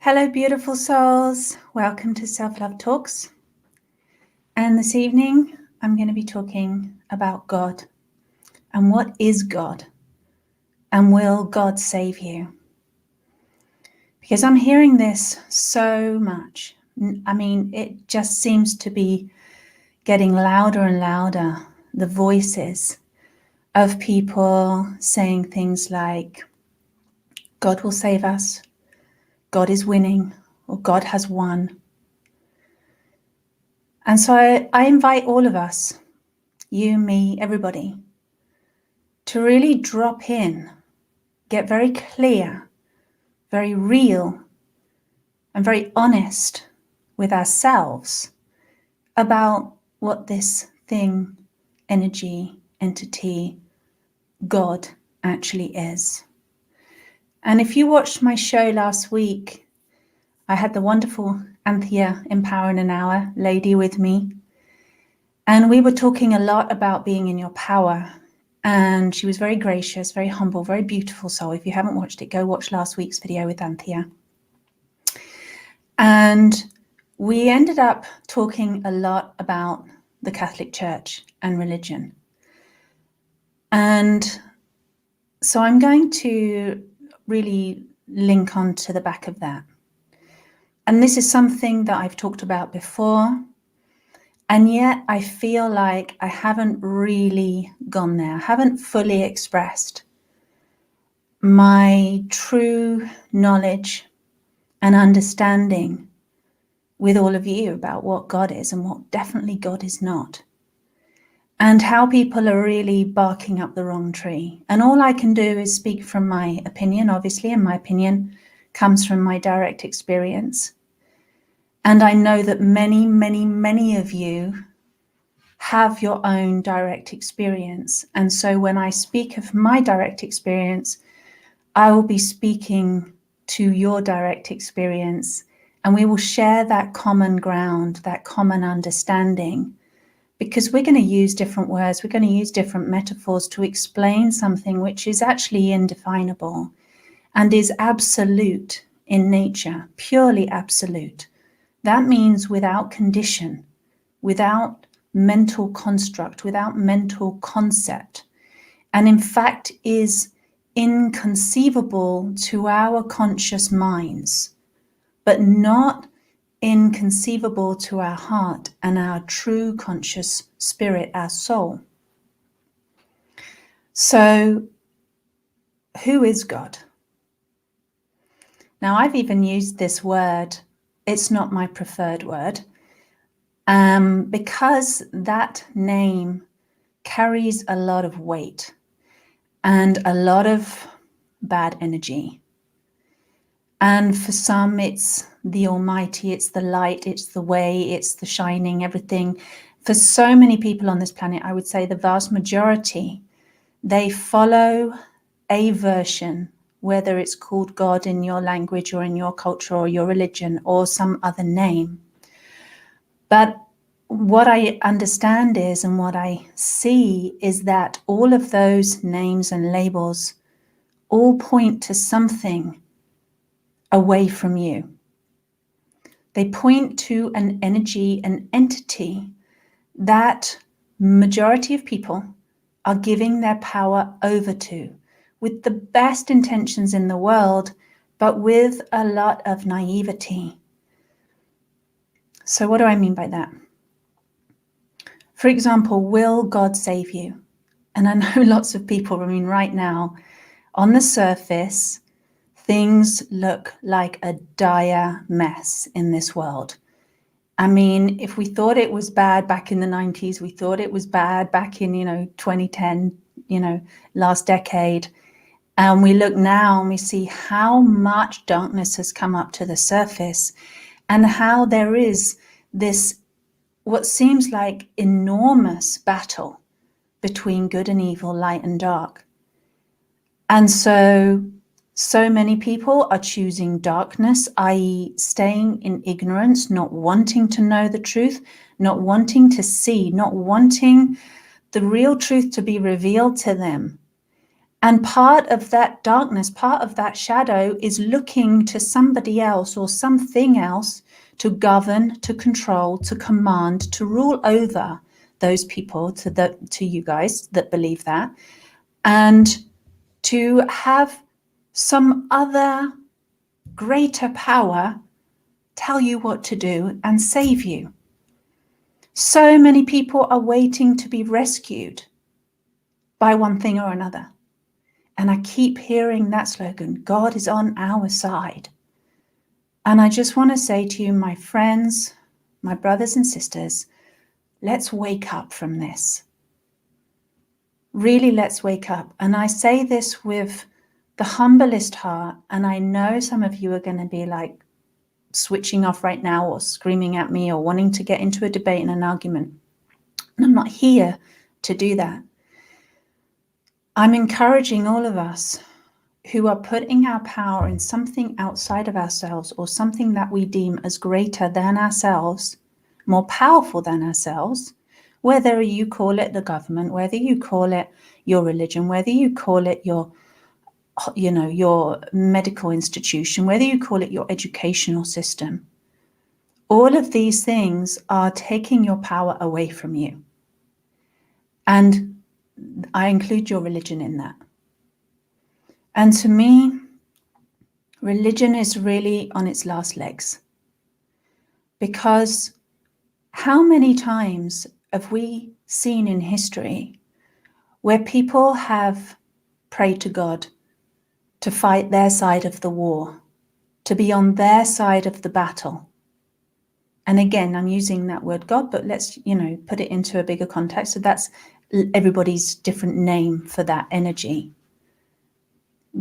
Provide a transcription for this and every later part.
Hello, beautiful souls. Welcome to Self-Love Talks. And this evening, I'm going to be talking about God and what is God and will God save you? Because I'm hearing this so much. I mean, it just seems to be getting louder and louder, the voices of people saying things like, God will save us, God is winning, or God has won. And so I invite all of us, you, me, everybody, to really drop in, get very clear, very real, and very honest with ourselves about what this thing, energy, entity, God actually is. And if you watched my show last week, I had the wonderful Anthea Empower in an Hour lady with me. And we were talking a lot about being in your power. And she was very gracious, very humble, very beautiful soul. If you haven't watched it, go watch last week's video with Anthea. And we ended up talking a lot about the Catholic Church and religion. And so I'm going to really link on to the back of that. And this is something that I've talked about before. And yet I feel like I haven't really gone there. I haven't fully expressed my true knowledge and understanding with all of you about what God is and what definitely God is not. And how people are really barking up the wrong tree. And all I can do is speak from my opinion, obviously, and my opinion comes from my direct experience. And I know that many, many, many of you have your own direct experience. And so when I speak of my direct experience, I will be speaking to your direct experience, and we will share that common ground, that common understanding, because we're going to use different words, we're going to use different metaphors to explain something which is actually indefinable and is absolute in nature, purely absolute. That means without condition, without mental construct, without mental concept, and in fact is inconceivable to our conscious minds, but not inconceivable to our heart and our true conscious spirit, our soul. So, who is God? Now, I've even used this word. It's not my preferred word, because that name carries a lot of weight and a lot of bad energy. And for some, it's the Almighty, it's the light, it's the way, it's the shining, everything. For so many people on this planet, I would say the vast majority, they follow a version, whether it's called God in your language or in your culture or your religion or some other name. But what I understand is, and what I see is that all of those names and labels all point to something away from you. They point to an energy, an entity that majority of people are giving their power over to with the best intentions in the world, but with a lot of naivety. So what do I mean by that? For example, will God save you? And I know lots of people, I mean, right now, on the surface, things look like a dire mess in this world. I mean, if we thought it was bad back in the 90s, we thought it was bad back in, 2010, last decade. And we look now and we see how much darkness has come up to the surface and how there is this, what seems like enormous battle between good and evil, light and dark. And so many people are choosing darkness, i.e. staying in ignorance, not wanting to know the truth, not wanting to see, not wanting the real truth to be revealed to them. And part of that darkness, part of that shadow is looking to somebody else or something else to govern, to control, to command, to rule over those people, to you guys that believe that, and to have some other greater power tell you what to do and save you. So many people are waiting to be rescued by one thing or another. And I keep hearing that slogan, God is on our side. And I just want to say to you, my friends, my brothers and sisters, let's wake up from this. Really, let's wake up. And I say this with the humblest heart. And I know some of you are going to be like switching off right now or screaming at me or wanting to get into a debate and an argument. And I'm not here to do that. I'm encouraging all of us who are putting our power in something outside of ourselves or something that we deem as greater than ourselves, more powerful than ourselves, whether you call it the government, whether you call it your religion, whether you call it your medical institution, whether you call it your educational system. All of these things are taking your power away from you. And I include your religion in that. And to me, religion is really on its last legs. Because how many times have we seen in history where people have prayed to God to fight their side of the war, to be on their side of the battle? And again, I'm using that word God, but let's, put it into a bigger context. So that's everybody's different name for that energy.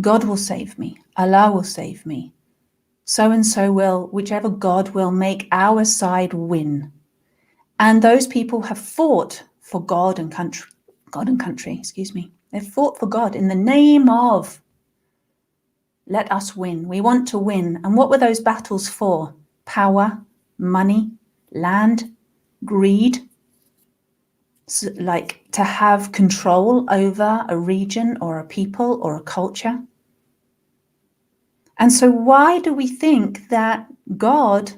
God will save me. Allah will save me. So-and-so will, whichever God will make our side win. And those people have fought for God and country, They've fought for God in the name of, let us win. We want to win. And what were those battles for? Power, money, land, greed. So, like to have control over a region or a people or a culture. And so why do we think that God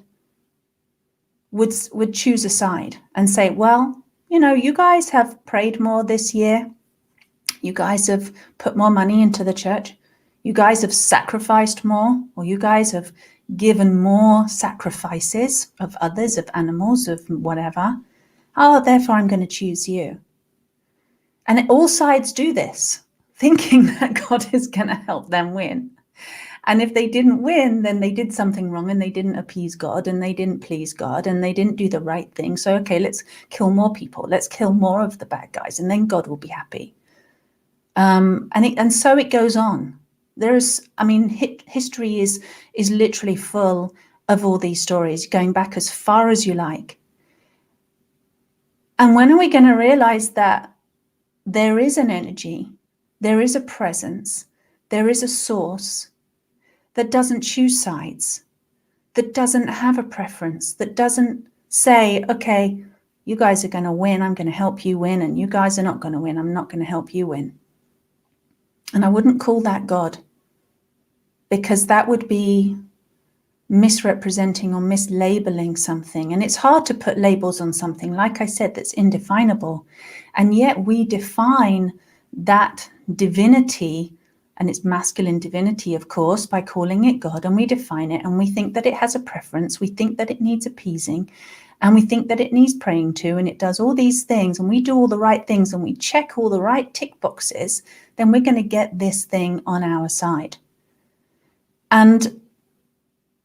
would choose a side and say, well, you guys have prayed more this year. You guys have put more money into the church. You guys have sacrificed more, or you guys have given more sacrifices of others, of animals, of whatever. Oh, therefore I'm going to choose you. And all sides do this, thinking that God is going to help them win. And if they didn't win, then they did something wrong and they didn't appease God and they didn't please God and they didn't do the right thing. So, okay, let's kill more people. Let's kill more of the bad guys and then God will be happy. And so it goes on. History is literally full of all these stories going back as far as you like. And when are we going to realize that there is an energy, there is a presence, there is a source that doesn't choose sides, that doesn't have a preference, that doesn't say, okay, you guys are going to win, I'm going to help you win, and you guys are not going to win, I'm not going to help you win. And I wouldn't call that God, because that would be misrepresenting or mislabeling something. And it's hard to put labels on something, like I said, that's indefinable. And yet we define that divinity, and it's masculine divinity, of course, by calling it God, and we define it and we think that it has a preference, we think that it needs appeasing, and we think that it needs praying to, and it does all these things, and we do all the right things and we check all the right tick boxes, then we're going to get this thing on our side. And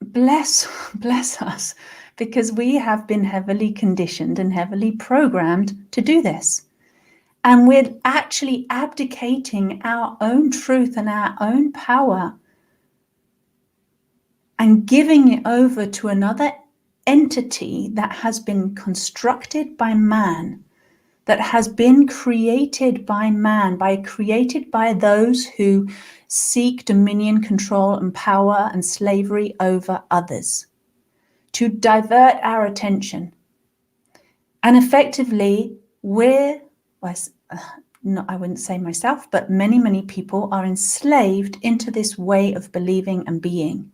bless us, because we have been heavily conditioned and heavily programmed to do this. And we're actually abdicating our own truth and our own power and giving it over to another entity that has been constructed by man, that has been created by man, created by those who seek dominion, control, and power and slavery over others, to divert our attention. And effectively, I wouldn't say myself, but many, many people are enslaved into this way of believing and being,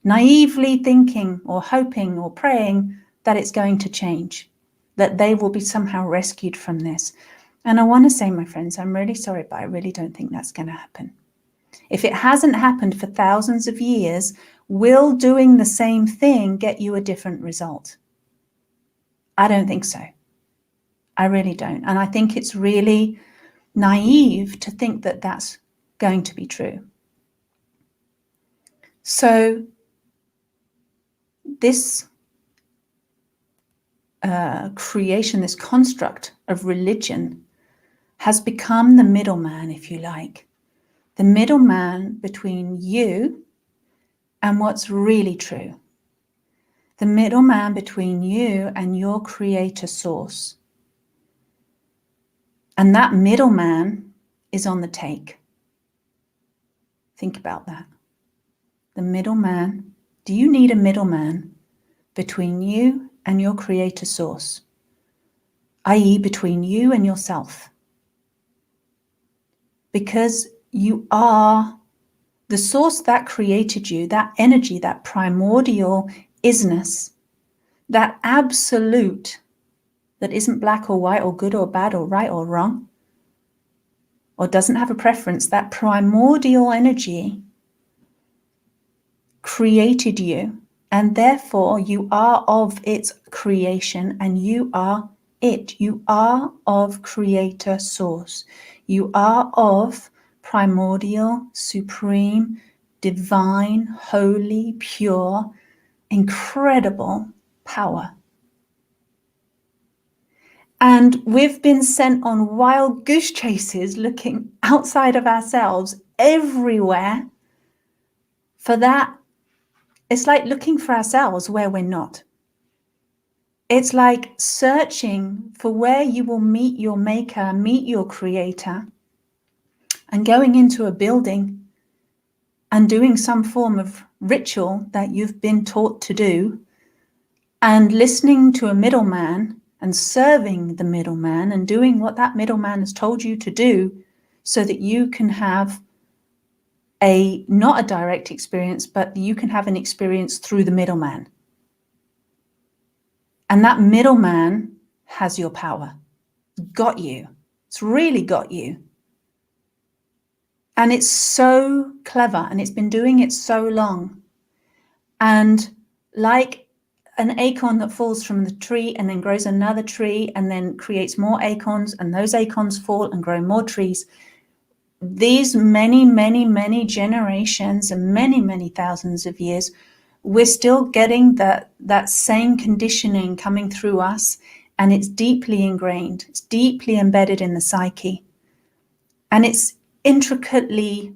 naively thinking or hoping or praying that it's going to change, that they will be somehow rescued from this. And I want to say, my friends, I'm really sorry, but I really don't think that's going to happen. If it hasn't happened for thousands of years, will doing the same thing get you a different result? I don't think so. I really don't. And I think it's really naive to think that that's going to be true. So this creation, this construct of religion has become the middleman, if you like, the middleman between you and what's really true, the middleman between you and your creator source. And that middleman is on the take. Think about that. The middleman. Do you need a middleman between you and your creator source, i.e., between you and yourself? Because you are the source that created you, that energy, that primordial isness, that absolute that isn't black or white or good or bad or right or wrong or doesn't have a preference, that primordial energy created you, and therefore you are of its creation, and you are it. You are of creator source. You are of primordial, supreme, divine, holy, pure, incredible power. And we've been sent on wild goose chases looking outside of ourselves everywhere for that. It's like looking for ourselves where we're not. It's like searching for where you will meet your maker, meet your creator, and going into a building and doing some form of ritual that you've been taught to do, and listening to a middleman and serving the middleman and doing what that middleman has told you to do so that you can have not a direct experience, but you can have an experience through the middleman. And that middleman has your power. Got you. It's really got you. And it's so clever, and it's been doing it so long. And like an acorn that falls from the tree and then grows another tree and then creates more acorns, and those acorns fall and grow more trees, these many, many, many generations and many, many thousands of years, we're still getting that same conditioning coming through us, and it's deeply ingrained. It's deeply embedded in the psyche. And it's intricately,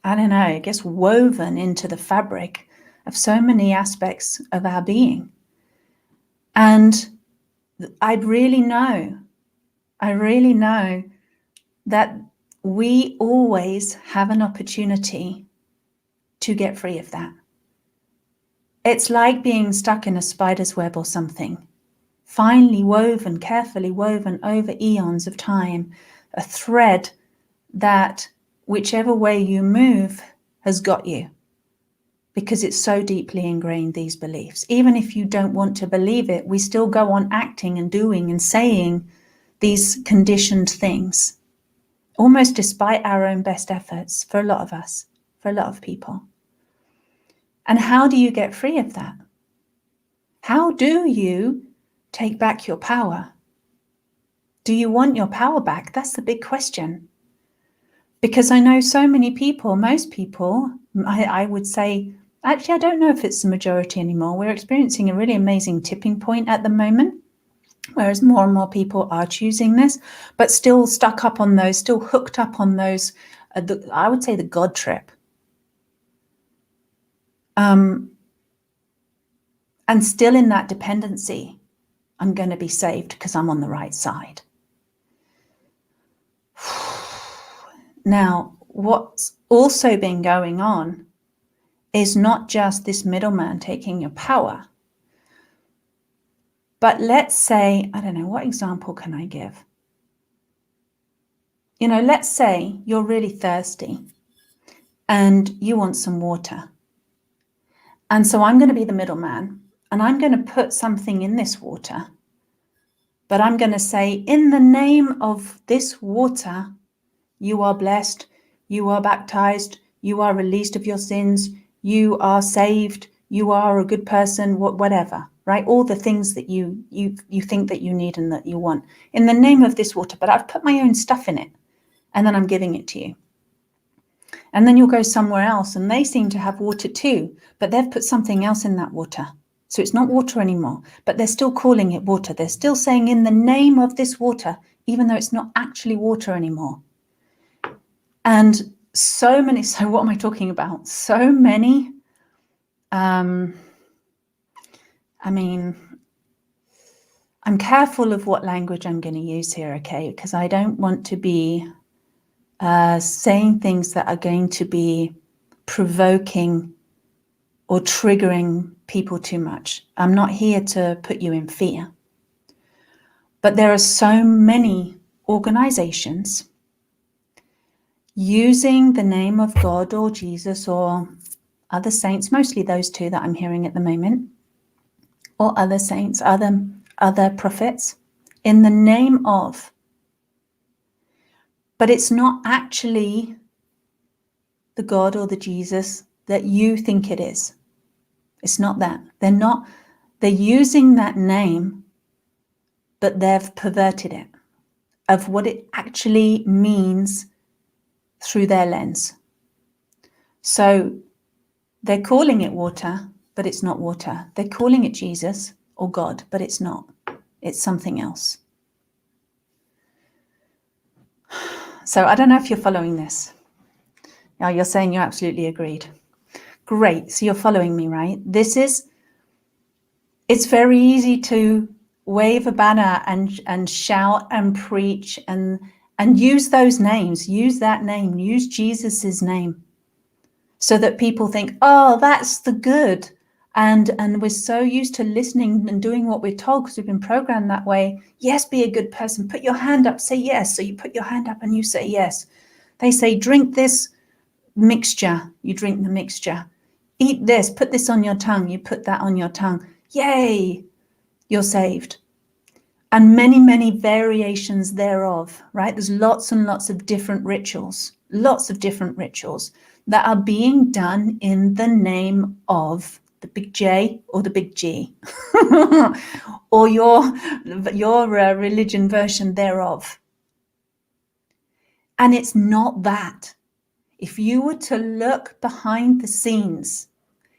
I don't know, I guess woven into the fabric of so many aspects of our being. And I really know that we always have an opportunity to get free of that. It's like being stuck in a spider's web or something, finely woven, carefully woven over eons of time, a thread that whichever way you move has got you, because it's so deeply ingrained, these beliefs. Even if you don't want to believe it, we still go on acting and doing and saying these conditioned things, almost despite our own best efforts, for a lot of us, for a lot of people. And how do you get free of that? How do you take back your power? Do you want your power back? That's the big question. Because I know so many people, most people, I would say, actually, I don't know if it's the majority anymore. We're experiencing a really amazing tipping point at the moment, whereas more and more people are choosing this, but still stuck up on those, still hooked up on those, I would say the God trip. And still in that dependency. I'm going to be saved because I'm on the right side. Now, what's also been going on is not just this middleman taking your power, but let's say, I don't know, what example can I give? let's say you're really thirsty and you want some water. And so I'm going to be the middleman and I'm going to put something in this water. But I'm going to say, in the name of this water, you are blessed, you are baptized, you are released of your sins, you are saved, you are a good person, whatever, right? All the things that you think that you need and that you want. In the name of this water, but I've put my own stuff in it, and then I'm giving it to you. And then you'll go somewhere else, and they seem to have water too, but they've put something else in that water. So it's not water anymore, but they're still calling it water. They're still saying in the name of this water, even though it's not actually water anymore. And so what am I talking about? So many, I'm careful of what language I'm going to use here, okay? Because I don't want to be saying things that are going to be provoking or triggering people too much. I'm not here to put you in fear. But there are so many organizations using the name of God or Jesus or other saints, mostly those two that I'm hearing at the moment, or other saints, other prophets, in the name of. But it's not actually the God or the Jesus that you think it is. It's not that. They're using that name, but they've perverted it of what it actually means through their lens. So they're calling it water, but it's not water. They're calling it Jesus or God, but it's not. It's something else. So I don't know if you're following this. Now you're saying you absolutely agreed. Great. So you're following me, right? It's very easy to wave a banner and shout and preach and use those names, use that name, use Jesus's name, so that people think, oh, that's the good. And we're so used to listening and doing what we're told because we've been programmed that way. Yes, be a good person. Put your hand up, say yes. So you put your hand up and you say yes. They say, drink this mixture. You drink the mixture. Eat this, put this on your tongue. You put that on your tongue. Yay, you're saved. And many, many variations thereof, right? There's lots and lots of different rituals that are being done in the name of the big J or the big G, or your religion version thereof. And it's not that. If you were to look behind the scenes,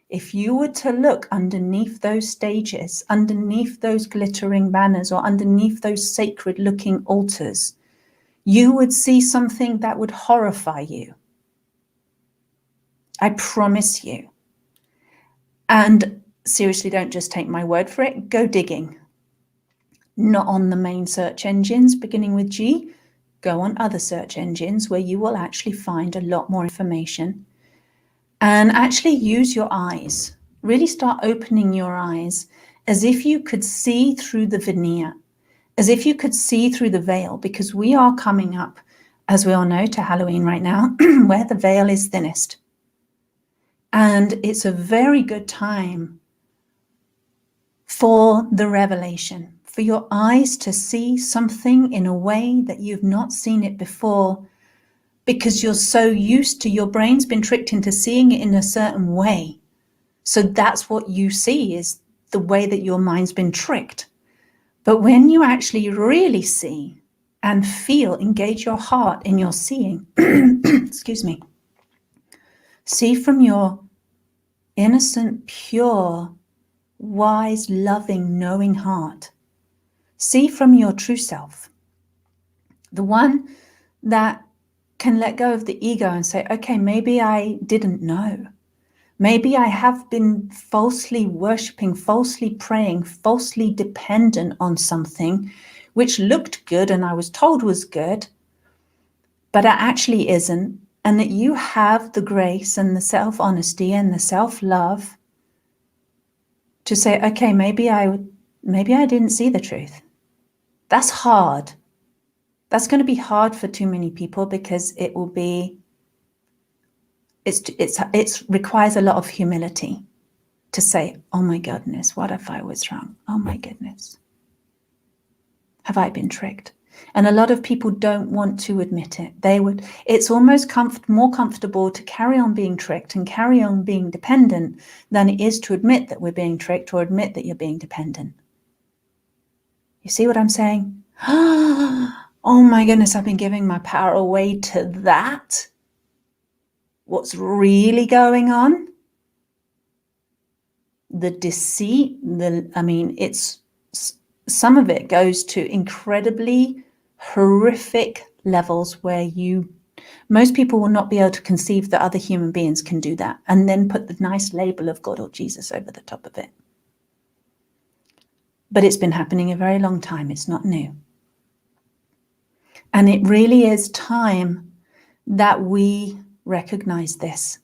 if you were to look underneath those stages, underneath those glittering banners, or underneath those sacred looking altars, you would see something that would horrify you. I promise you. And seriously, don't just take my word for it. Go digging. Not on the main search engines beginning with G. Go on other search engines where you will actually find a lot more information. And actually use your eyes. Really start opening your eyes as if you could see through the veneer, as if you could see through the veil, because we are coming up, as we all know, to Halloween right now, where the veil is thinnest. And it's a very good time for the revelation, for your eyes to see something in a way that you've not seen it before, because you're so used to, your brain's been tricked into seeing it in a certain way. So that's what you see, is the way that your mind's been tricked. But when you actually really see and feel, engage your heart in your seeing, excuse me, see from your innocent, pure, wise, loving, knowing heart. See from your true self, the one that can let go of the ego and say, okay, maybe I didn't know. Maybe I have been falsely worshipping, falsely praying, falsely dependent on something which looked good and I was told was good, but it actually isn't. And that you have the grace and the self-honesty and the self-love to say, okay, maybe I didn't see the truth. That's hard. That's going to be hard for too many people, because it will be, it requires a lot of humility to say, oh my goodness, what if I was wrong? Oh my goodness, have I been tricked? And a lot of people don't want to admit it. It's almost more comfortable to carry on being tricked and carry on being dependent than it is to admit that we're being tricked or admit that you're being dependent. You see what I'm saying? Oh my goodness, I've been giving my power away to that. What's really going on? The deceit, it's some of it goes to incredibly horrific levels where most people will not be able to conceive that other human beings can do that, and then put the nice label of God or Jesus over the top of it. But it's been happening a very long time. It's not new. And it really is time that we recognize this,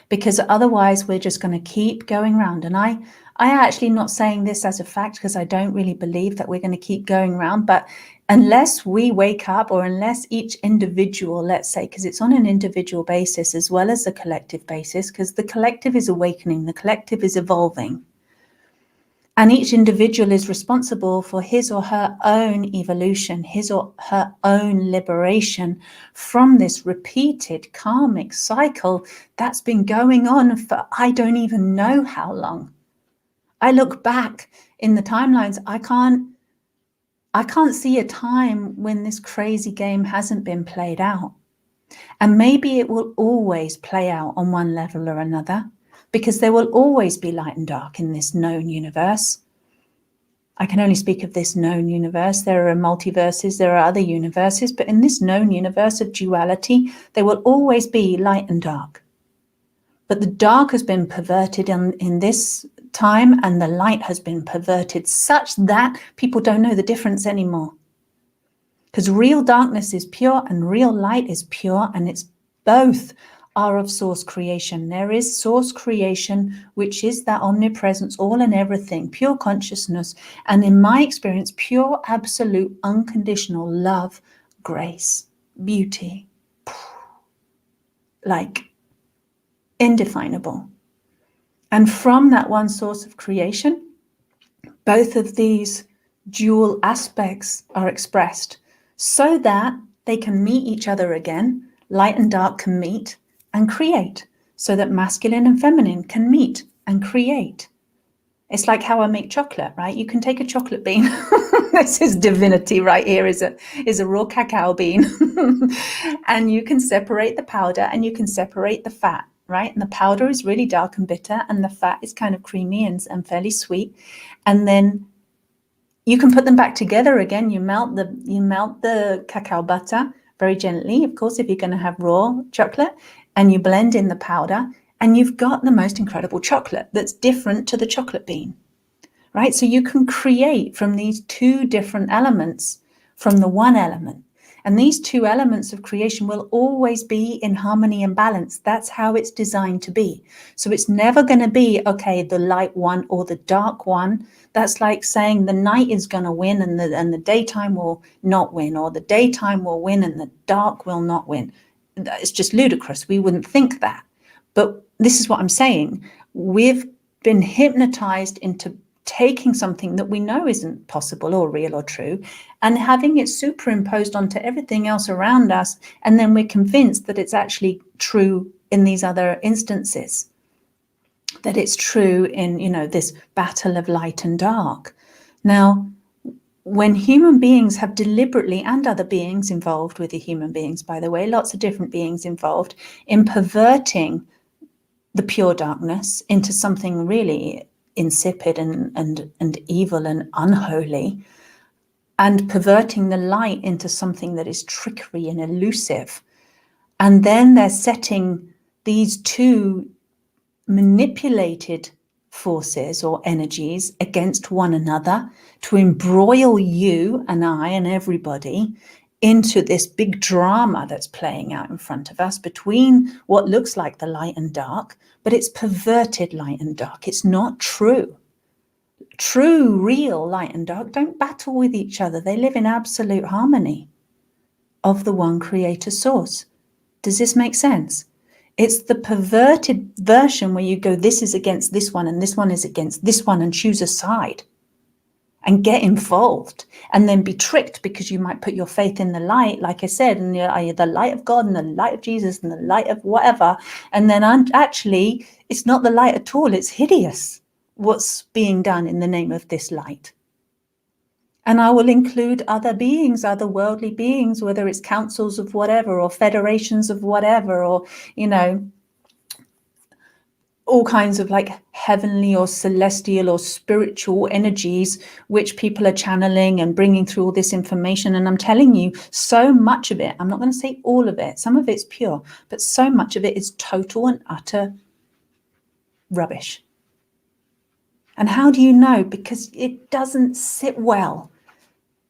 because otherwise we're just going to keep going around. And I actually not saying this as a fact, because I don't really believe that we're going to keep going around, but unless we wake up, or unless each individual, let's say, because it's on an individual basis as well as a collective basis, because the collective is awakening, the collective is evolving. And each individual is responsible for his or her own evolution, his or her own liberation from this repeated karmic cycle that's been going on for I don't even know how long. I look back in the timelines, I can't see a time when this crazy game hasn't been played out. And maybe it will always play out on one level or another, because there will always be light and dark in this known universe. I can only speak of this known universe. There are multiverses, there are other universes, but in this known universe of duality, there will always be light and dark. But the dark has been perverted in this time, and the light has been perverted such that people don't know the difference anymore. Because real darkness is pure and real light is pure, and it's both are of source creation. There is source creation, which is that omnipresence, all and everything, pure consciousness, and in my experience, pure, absolute, unconditional love, grace, beauty, like indefinable. And from that one source of creation, both of these dual aspects are expressed so that they can meet each other again. Light and dark can meet and create, so that masculine and feminine can meet and create. It's like how I make chocolate, right? You can take a chocolate bean. This is divinity right here, is a raw cacao bean. And you can separate the powder and you can separate the fat, right? And the powder is really dark and bitter, and the fat is kind of creamy and fairly sweet. And then you can put them back together again. You melt the cacao butter very gently, of course, if you're going to have raw chocolate, and you blend in the powder, and you've got the most incredible chocolate that's different to the chocolate bean, right? So you can create from these two different elements from the one element. And these two elements of creation will always be in harmony and balance. That's how it's designed to be. So it's never going to be, okay, the light one or the dark one. That's like saying the night is going to win and the daytime will not win, or the daytime will win and the dark will not win. It's just ludicrous. We wouldn't think that. But this is what I'm saying. We've been hypnotized into taking something that we know isn't possible or real or true, and having it superimposed onto everything else around us, and then we're convinced that it's actually true in these other instances, that it's true in, this battle of light and dark. Now, when human beings have deliberately, and other beings involved with the human beings, by the way, lots of different beings involved in perverting the pure darkness into something really insipid and evil and unholy, and perverting the light into something that is trickery and elusive. And then they're setting these two manipulated forces or energies against one another to embroil you and I and everybody into this big drama that's playing out in front of us between what looks like the light and dark, but it's perverted light and dark. It's not true. True, real light and dark don't battle with each other. They live in absolute harmony. of the one creator source. Does this make sense? It's the perverted version where you go, this is against this one and this one is against this one, and choose a side and get involved and then be tricked because you might put your faith in the light, like I said, and the light of God and the light of Jesus and the light of whatever. And then actually, it's not the light at all. It's hideous what's being done in the name of this light. And I will include other beings, other worldly beings, whether it's councils of whatever or federations of whatever, or, you know, all kinds of like heavenly or celestial or spiritual energies, which people are channeling and bringing through all this information. And I'm telling you, so much of it, I'm not going to say all of it, some of it's pure, but so much of it is total and utter rubbish. And how do you know? Because it doesn't sit well.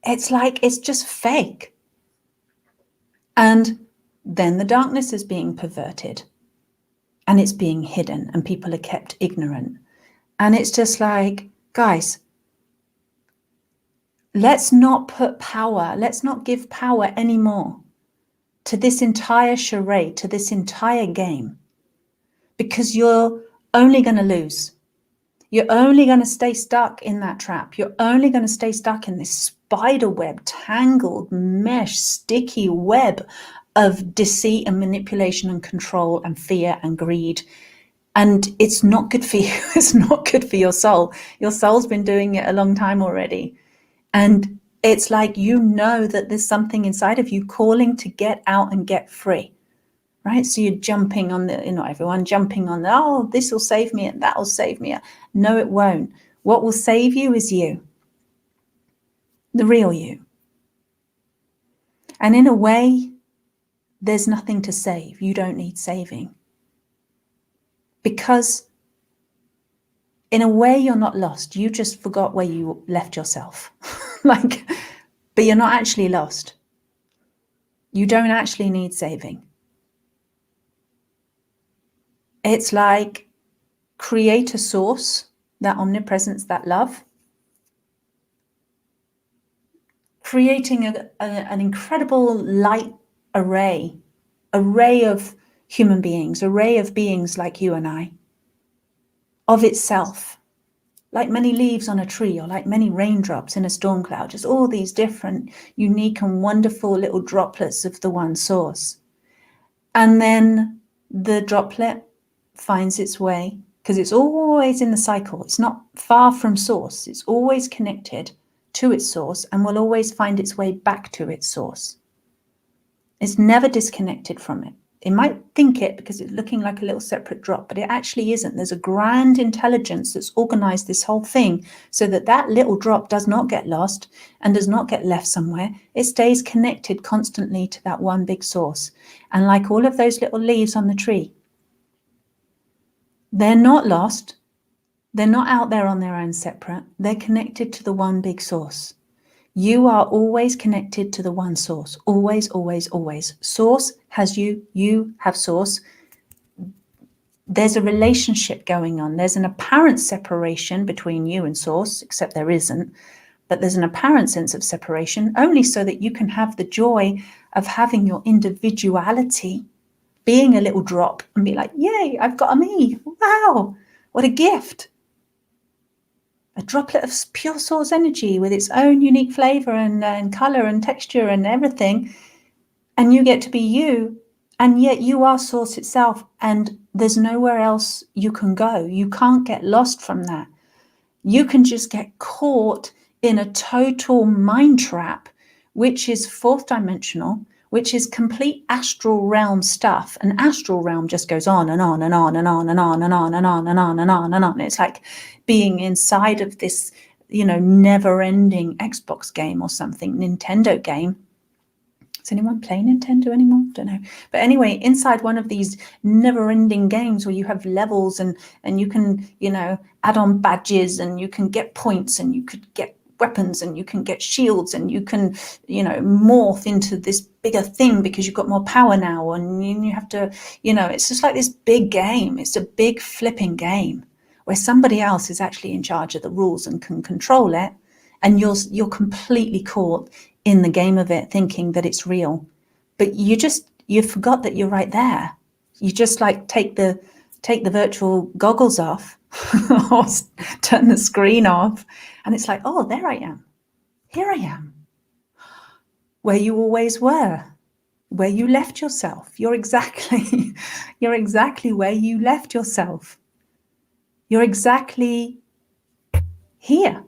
It's like, it's just fake. And then the darkness is being perverted. And it's being hidden and people are kept ignorant. And it's just like, guys, let's not put power, let's not give power anymore to this entire charade, to this entire game, because you're only going to lose. You're only going to stay stuck in that trap. You're only going to stay stuck in this spider web, tangled mesh, sticky web of deceit and manipulation and control and fear and greed. And it's not good for you. It's not good for your soul. Your soul's been doing it a long time already. And it's like, you know that there's something inside of you calling to get out and get free, right? So you're jumping on the, you know, everyone jumping on the, oh, this will save me and that will save me. No, it won't. What will save you is you, the real you. And in a way, there's nothing to save. You don't need saving. Because in a way, you're not lost. You just forgot where you left yourself. Like, but you're not actually lost. You don't actually need saving. It's like create a source, that omnipresence, that love, creating an incredible light array of human beings, array of beings like you and I, of itself, like many leaves on a tree or like many raindrops in a storm cloud, just all these different, unique and wonderful little droplets of the one source. And then the droplet finds its way, because it's always in the cycle. It's not far from source. It's always connected to its source and will always find its way back to its source. It's never disconnected from it. It might think it because it's looking like a little separate drop, but it actually isn't. There's a grand intelligence that's organized this whole thing so that that little drop does not get lost and does not get left somewhere. It stays connected constantly to that one big source. And like all of those little leaves on the tree, they're not lost. They're not out there on their own separate. They're connected to the one big source. You are always connected to the one source. Always, always, always. Source has you. You have source. There's a relationship going on. There's an apparent separation between you and source, except there isn't. But there's an apparent sense of separation only so that you can have the joy of having your individuality, being a little drop and be like, yay, I've got a me. Wow, what a gift. A droplet of pure source energy with its own unique flavor and color and texture and everything. And you get to be you. And yet you are source itself. And there's nowhere else you can go. You can't get lost from that. You can just get caught in a total mind trap, which is fourth dimensional, which is complete astral realm stuff. And astral realm just goes on and on and on and on and on and on and on and on and on and on. It's like being inside of this, you know, never-ending Xbox game or something, Nintendo game. Does anyone play Nintendo anymore? Don't know. But anyway, inside one of these never-ending games where you have levels and you can, you know, add on badges and you can get points and you could get weapons and you can get shields and you can, you know, morph into this bigger thing because you've got more power now and you have to, you know, it's just like this big game. It's a big flipping game where somebody else is actually in charge of the rules and can control it, and you're completely caught in the game of it, thinking that it's real. but you forgot that you're right there. You just like take the virtual goggles off or turn the screen off, and it's like, oh, there I am. Here I am. Where you always were, where you left yourself. You're exactly where you left yourself. You're exactly here.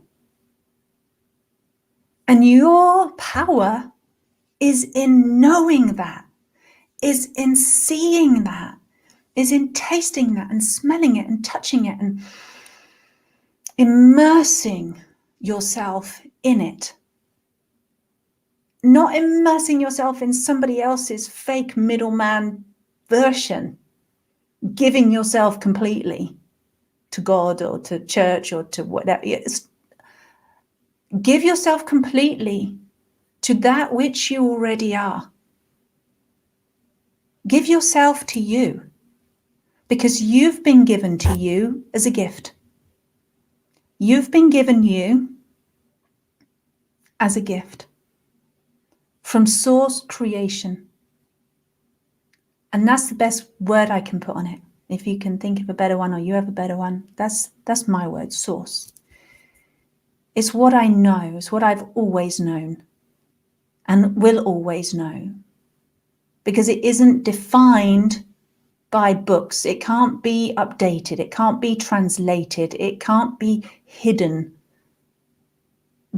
And your power is in knowing that, is in seeing that, is in tasting that and smelling it and touching it and immersing yourself in it. Not immersing yourself in somebody else's fake middleman version, giving yourself completely to God or to church or to whatever. Give yourself completely to that which you already are. Give yourself to you, because you've been given to you as a gift. You've been given you as a gift from source creation. And that's the best word I can put on it. If you can think of a better one or you have a better one, that's my word, source. It's what I know. It's what I've always known and will always know. Because it isn't defined by books. It can't be updated. It can't be translated. It can't be hidden.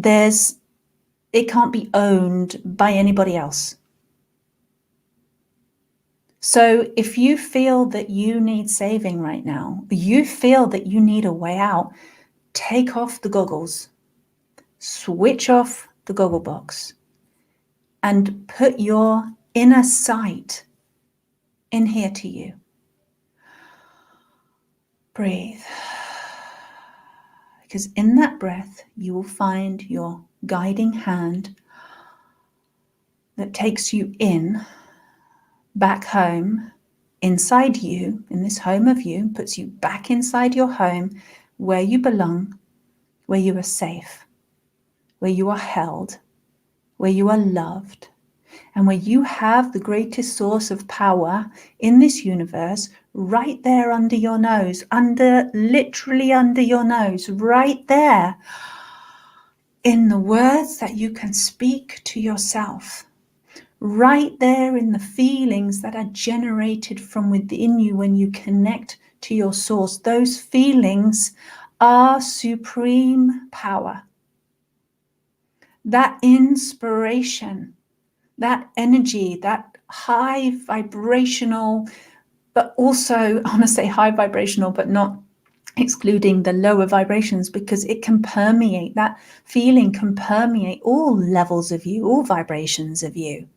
It can't be owned by anybody else. So if you feel that you need saving right now, you feel that you need a way out, take off the goggles, switch off the goggle box, and put your inner sight in here to you. Breathe. Because in that breath, you will find your guiding hand that takes you in, back home, inside you, in this home of you, puts you back inside your home where you belong, where you are safe, where you are held, where you are loved, and where you have the greatest source of power in this universe right there under your nose, literally under your nose, right there, in the words that you can speak to yourself. Right there in the feelings that are generated from within you when you connect to your source. Those feelings are supreme power. That inspiration, that energy, that high vibrational, but also, I want to say high vibrational, but not excluding the lower vibrations, because it can permeate, that feeling can permeate all levels of you, all vibrations of you.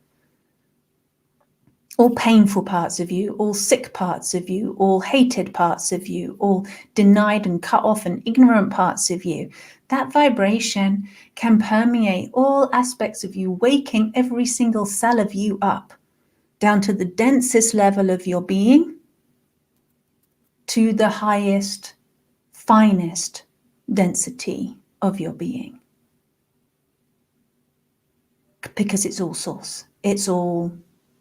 All painful parts of you, all sick parts of you, all hated parts of you, all denied and cut off and ignorant parts of you. That vibration can permeate all aspects of you, waking every single cell of you up, down to the densest level of your being, to the highest, finest density of your being. Because it's all source. It's all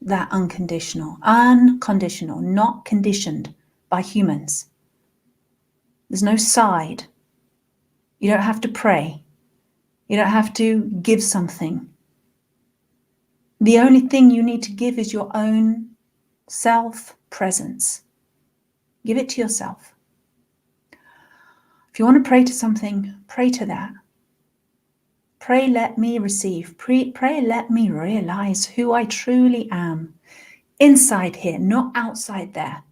that unconditional, not conditioned by humans. There's no side. You don't have to pray. You don't have to give something. The only thing you need to give is your own self-presence. Give it to yourself. If you want to pray to something, pray to that. Pray, let me receive. Pray, let me realize who I truly am. Inside here, not outside there.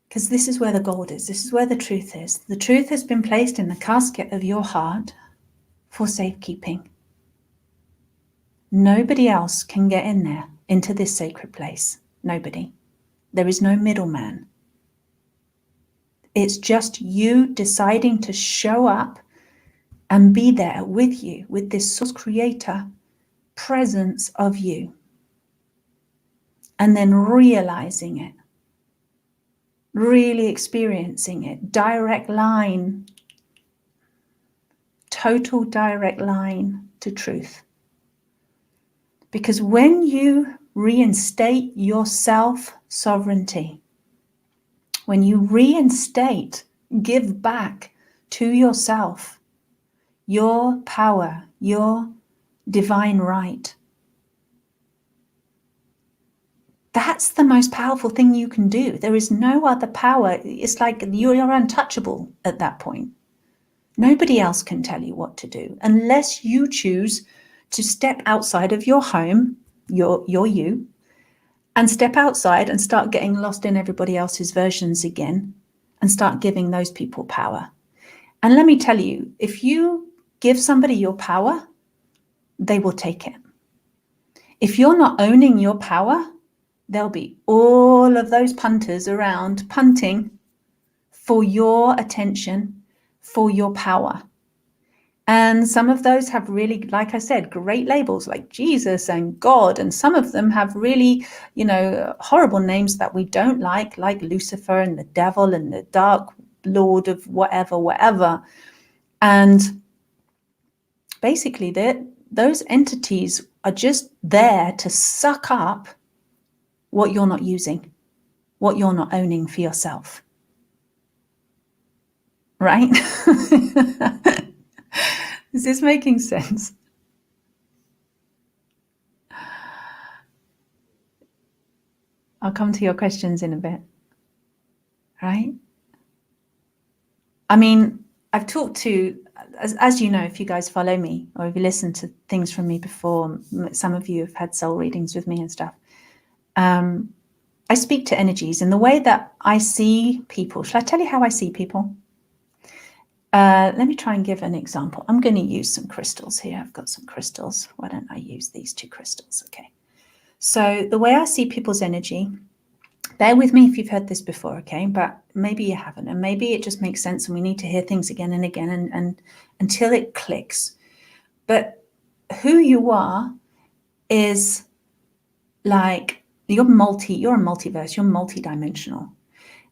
Because this is where the gold is. This is where the truth is. The truth has been placed in the casket of your heart for safekeeping. Nobody else can get in there, into this sacred place. Nobody. There is no middleman. It's just you deciding to show up and be there with you, with this source creator presence of you. And then realizing it. Really experiencing it. Direct line. Total direct line to truth. Because when you reinstate your self-sovereignty, when you reinstate, give back to yourself your power, your divine right, that's the most powerful thing you can do. There is no other power. It's like you're untouchable at that point. Nobody else can tell you what to do unless you choose to step outside of your home, your you, and step outside and start getting lost in everybody else's versions again and start giving those people power. And let me tell you, if you give somebody your power, they will take it. If you're not owning your power, there'll be all of those punters around punting for your attention, for your power. And some of those have really, like I said, great labels like Jesus and God. And some of them have really, horrible names that we don't like Lucifer and the devil and the dark lord of whatever. And basically those entities are just there to suck up what you're not using, what you're not owning for yourself. Right? Is this making sense? I'll come to your questions in a bit. Right? I mean, I've talked to, as you know, if you guys follow me or if you listen to things from me before, some of you have had soul readings with me and stuff. I speak to energies in the way that I see people. Shall I tell you how I see people? Let me try and give an example. I'm going to use some crystals here. I've got some crystals. Why don't I use these two crystals? Okay. So the way I see people's energy, bear with me if you've heard this before, okay? But maybe you haven't, and maybe it just makes sense and we need to hear things again and again and until it clicks. But who you are is like, you're a multiverse, you're multidimensional.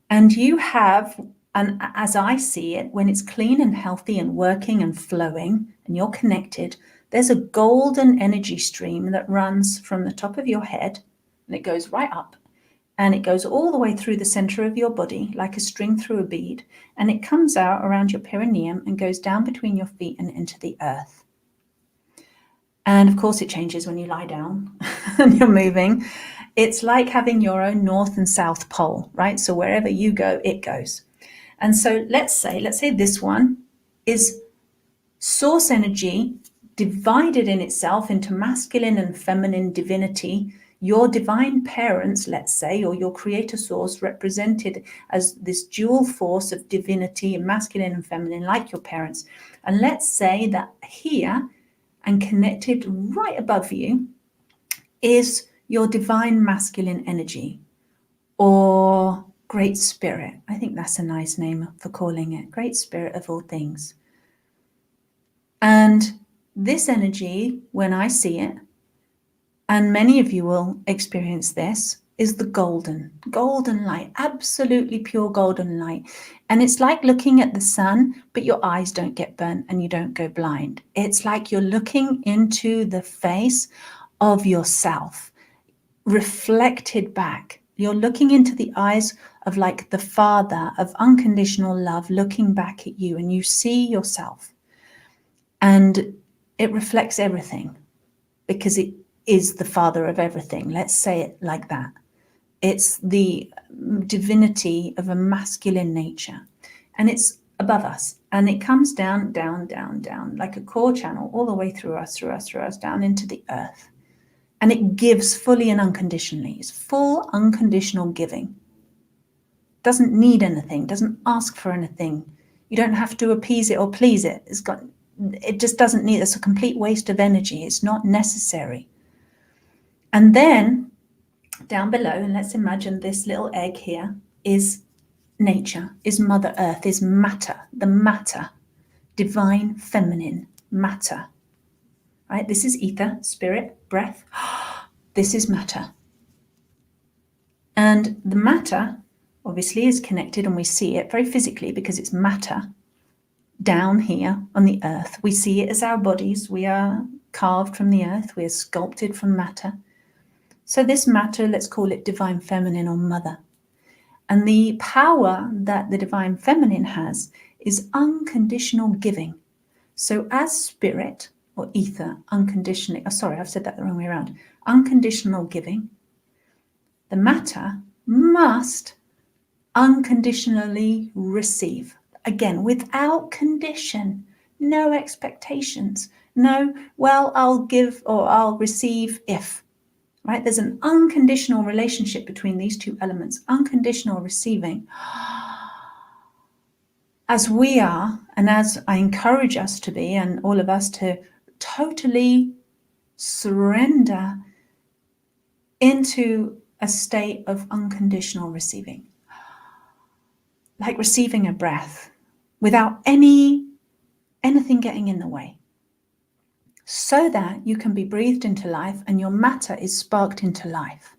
And you have, and as I see it, when it's clean and healthy and working and flowing and you're connected, there's a golden energy stream that runs from the top of your head and it goes right up and it goes all the way through the center of your body like a string through a bead, and it comes out around your perineum and goes down between your feet and into the earth. And of course it changes when you lie down and you're moving. It's like having your own north and south pole, right? So wherever you go, it goes. And so let's say this one is source energy divided in itself into masculine and feminine divinity. Your divine parents, let's say, or your creator source represented as this dual force of divinity, masculine and feminine, like your parents. And let's say that here and connected right above you is your divine masculine energy, or Great Spirit. I think that's a nice name for calling it, Great Spirit of all things. And this energy, when I see it, and many of you will experience this, is the golden light, absolutely pure golden light. And it's like looking at the sun, but your eyes don't get burnt and you don't go blind. It's like you're looking into the face of yourself, reflected back. You're looking into the eyes of like the Father of unconditional love looking back at you, and you see yourself. And it reflects everything because it is the Father of everything. Let's say it like that. It's the divinity of a masculine nature, and it's above us, and it comes down, down, down, down like a core channel all the way through us, down into the earth. And it gives fully and unconditionally. It's full unconditional giving. Doesn't need anything, doesn't ask for anything. You don't have to appease it or please it. It just doesn't need, it's a complete waste of energy. It's not necessary. And then down below, and let's imagine this little egg here is nature, is Mother Earth, is matter, the matter, divine feminine matter. Right? This is ether, spirit, breath. This is matter. And the matter obviously is connected, and we see it very physically because it's matter down here on the earth. We see it as our bodies. We are carved from the earth. We are sculpted from matter. So this matter, let's call it divine feminine or mother. And the power that the divine feminine has is unconditional giving. So as spirit or ether, unconditionally, sorry, I've said that the wrong way around. Unconditional giving, the matter must unconditionally receive. Again, without condition, no expectations, no, well, I'll give or I'll receive if, right? There's an unconditional relationship between these two elements, unconditional receiving. As we are, and as I encourage us to be, and all of us to totally surrender into a state of unconditional receiving, like receiving a breath without anything getting in the way, so that you can be breathed into life and your matter is sparked into life.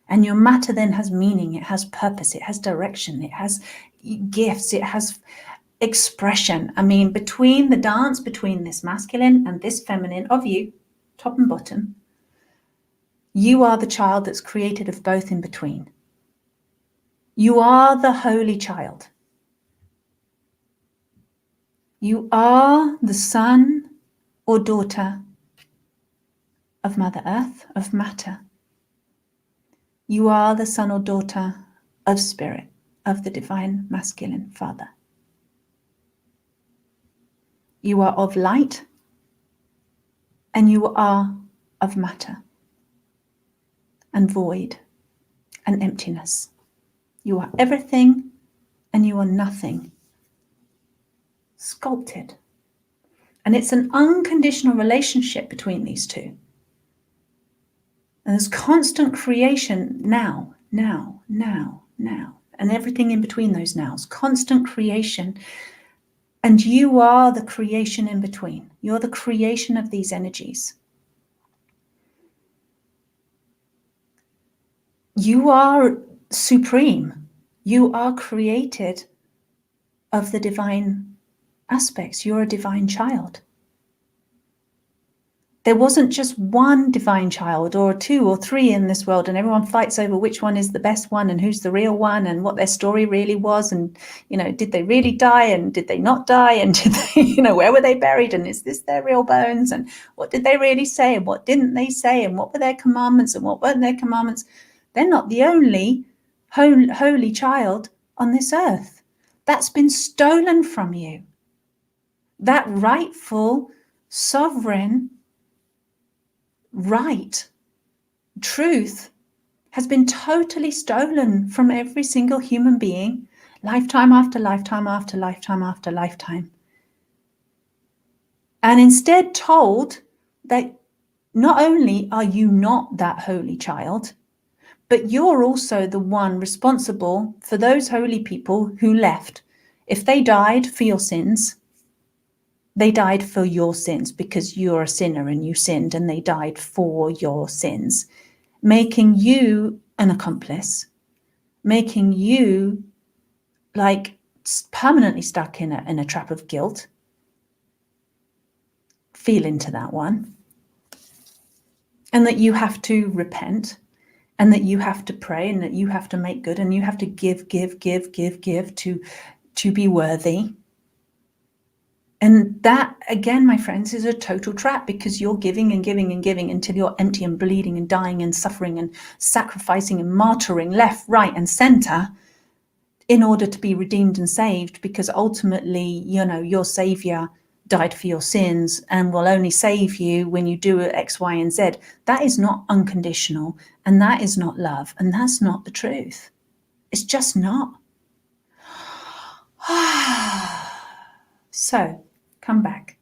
And your matter then has meaning, it has purpose, it has direction, it has gifts, it has expression. I mean, between the dance between this masculine and this feminine of you, top and bottom, you are the child that's created of both in between. You are the holy child. You are the son or daughter of Mother Earth, of matter. You are the son or daughter of spirit, of the divine masculine father. You are of light and you are of matter and void and emptiness. You are everything and you are nothing. Sculpted. And it's an unconditional relationship between these two. And there's constant creation now, and everything in between those nows. Constant creation. And you are the creation in between. You're the creation of these energies. You are supreme. You are created of the divine aspects. You're a divine child. There wasn't just one divine child or two or three in this world, and everyone fights over which one is the best one and who's the real one and what their story really was. And, did they really die and did they not die? And did they, where were they buried? And is this their real bones? And what did they really say? And what didn't they say? And what were their commandments and what weren't their commandments? They're not the only holy child on this earth. That's been stolen from you. That rightful, sovereign, right, truth has been totally stolen from every single human being, lifetime after lifetime after lifetime after lifetime. And instead told that not only are you not that holy child, but you're also the one responsible for those holy people who left. If they died for your sins, they died for your sins because you're a sinner and you sinned, and they died for your sins, making you an accomplice, making you like permanently stuck in a trap of guilt. Feel into that one. And that you have to repent, and that you have to pray, and that you have to make good, and you have to give to be worthy. And that, again, my friends, is a total trap, because you're giving and giving and giving until you're empty and bleeding and dying and suffering and sacrificing and martyring left, right, and center in order to be redeemed and saved, because ultimately, your Savior died for your sins and will only save you when you do X, Y, and Z. That is not unconditional, and that is not love, and that's not the truth. It's just not. So, come back.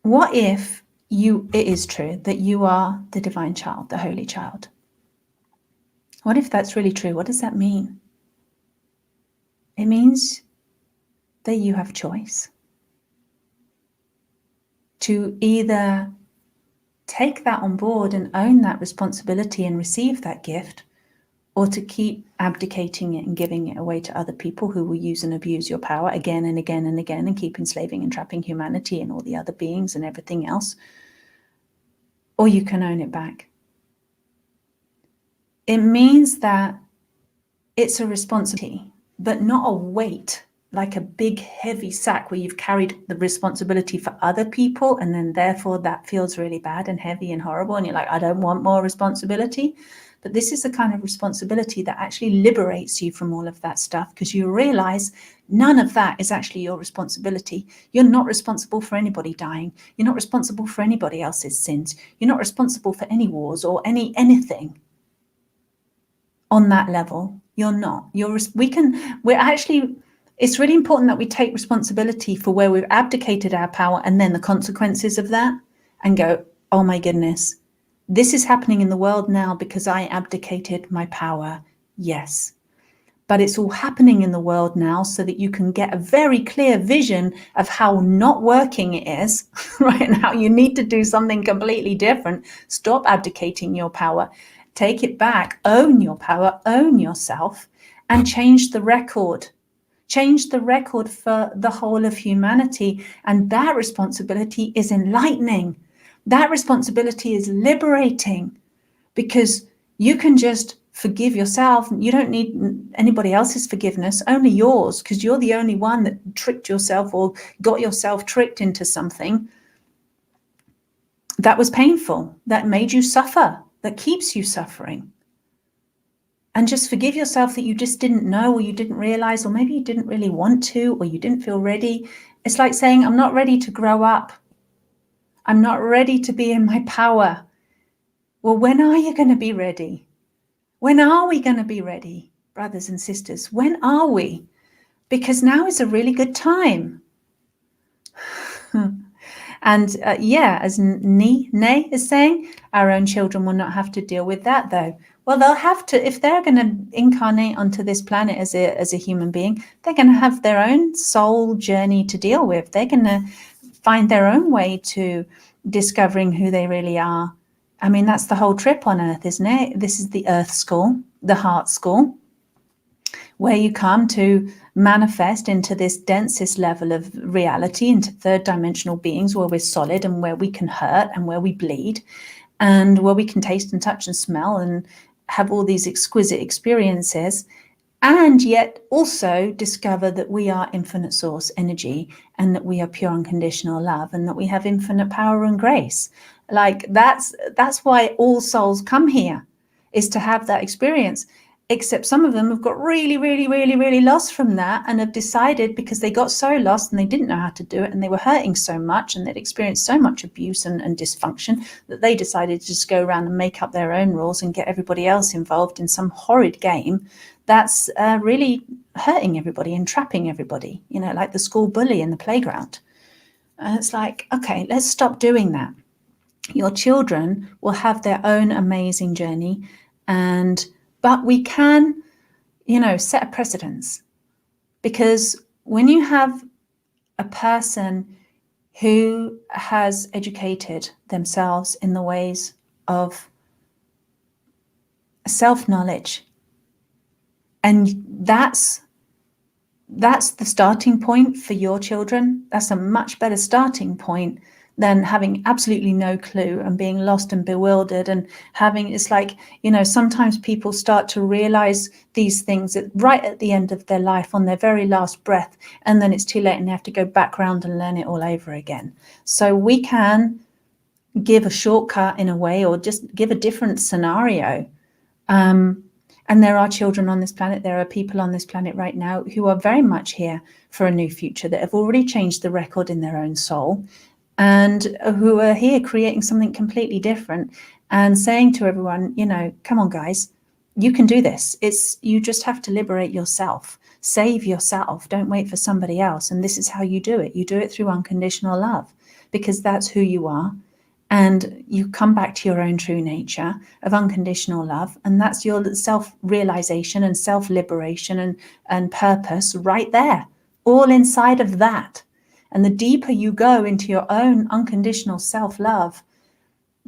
What if it is true that you are the divine child, the holy child? What if that's really true? What does that mean? It means that you have choice to either take that on board and own that responsibility and receive that gift, or to keep abdicating it and giving it away to other people who will use and abuse your power again and again and again and keep enslaving and trapping humanity and all the other beings and everything else. Or you can own it back. It means that it's a responsibility, but not a weight, like a big heavy sack where you've carried the responsibility for other people, and then therefore that feels really bad and heavy and horrible, and you're like, I don't want more responsibility. But this is the kind of responsibility that actually liberates you from all of that stuff, because you realize none of that is actually your responsibility. You're not responsible for anybody dying. You're not responsible for anybody else's sins. You're not responsible for any wars or anything on that level. You're not. It's really important that we take responsibility for where we've abdicated our power and then the consequences of that, and go, oh my goodness, this is happening in the world now because I abdicated my power. Yes. But it's all happening in the world now so that you can get a very clear vision of how not working it is, right? And how you need to do something completely different. Stop abdicating your power. Take it back. Own your power. Own yourself. And change the record. Change the record for the whole of humanity. And that responsibility is enlightening. That responsibility is liberating, because you can just forgive yourself. You don't need anybody else's forgiveness, only yours, because you're the only one that tricked yourself or got yourself tricked into something that was painful, that made you suffer, that keeps you suffering. And just forgive yourself that you just didn't know, or you didn't realize, or maybe you didn't really want to, or you didn't feel ready. It's like saying, I'm not ready to grow up. I'm not ready to be in my power. Well, when are you going to be ready? When are we going to be ready, brothers and sisters? When are we? Because now is a really good time. And as Nay is saying, our own children will not have to deal with that, though. Well, they'll have to, if they're going to incarnate onto this planet as a human being, they're going to have their own soul journey to deal with. They're going to find their own way to discovering who they really are. I mean, that's the whole trip on Earth, isn't it? This is the Earth school, the heart school, where you come to manifest into this densest level of reality, into third dimensional beings where we're solid and where we can hurt and where we bleed and where we can taste and touch and smell and have all these exquisite experiences, and yet also discover that we are infinite source energy and that we are pure unconditional love and that we have infinite power and grace. Like that's why all souls come here, is to have that experience. Except some of them have got really, really, really, really lost from that, and have decided, because they got so lost and they didn't know how to do it, and they were hurting so much and they'd experienced so much abuse and dysfunction, that they decided to just go around and make up their own rules and get everybody else involved in some horrid game that's really hurting everybody and trapping everybody, like the school bully in the playground. And it's like, okay, let's stop doing that. Your children will have their own amazing journey, but we can, set a precedence. Because when you have a person who has educated themselves in the ways of self-knowledge, and that's the starting point for your children, that's a much better starting point than having absolutely no clue and being lost and bewildered and it's like, sometimes people start to realize these things right at the end of their life, on their very last breath, and then it's too late and they have to go back around and learn it all over again. So we can give a shortcut in a way, or just give a different scenario. And there are children on this planet, there are people on this planet right now who are very much here for a new future, that have already changed the record in their own soul, and who are here creating something completely different and saying to everyone, come on, guys, you can do this. You just have to liberate yourself, save yourself. Don't wait for somebody else. And this is how you do it. You do it through unconditional love, because that's who you are. And you come back to your own true nature of unconditional love. And that's your self-realization and self-liberation and purpose right there, all inside of that. And the deeper you go into your own unconditional self-love,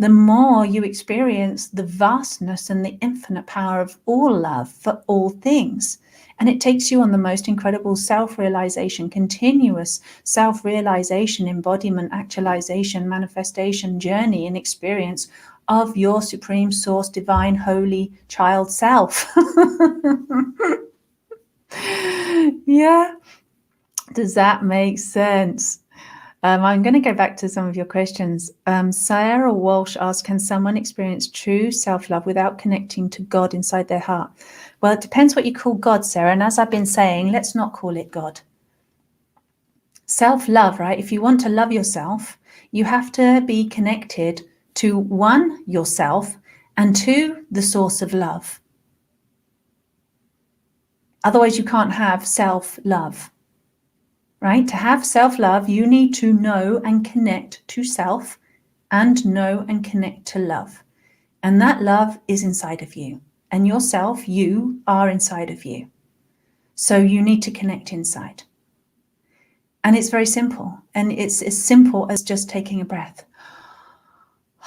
the more you experience the vastness and the infinite power of all love for all things. And it takes you on the most incredible self-realization, continuous self-realization, embodiment, actualization, manifestation, journey and experience of your supreme source, divine, holy child self. Yeah. Does that make sense? I'm going to go back to some of your questions. Sarah Walsh asked, can someone experience true self-love without connecting to God inside their heart? Well, it depends what you call God, Sarah. And as I've been saying, let's not call it God. Self-love, right? If you want to love yourself, you have to be connected to, one, yourself, and two, the source of love. Otherwise, you can't have self-love. Right? To have self-love, you need to know and connect to self and know and connect to love. And that love is inside of you. And yourself, you are inside of you. So you need to connect inside. And it's very simple. And it's as simple as just taking a breath.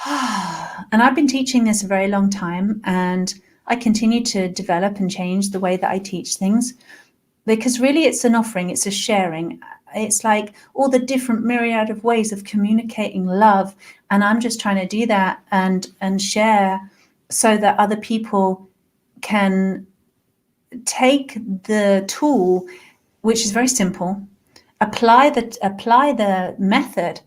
And I've been teaching this a very long time. And I continue to develop and change the way that I teach things. Because really it's an offering, it's a sharing. It's like all the different myriad of ways of communicating love. And I'm just trying to do that and share so that other people can take the tool, which is very simple, apply the method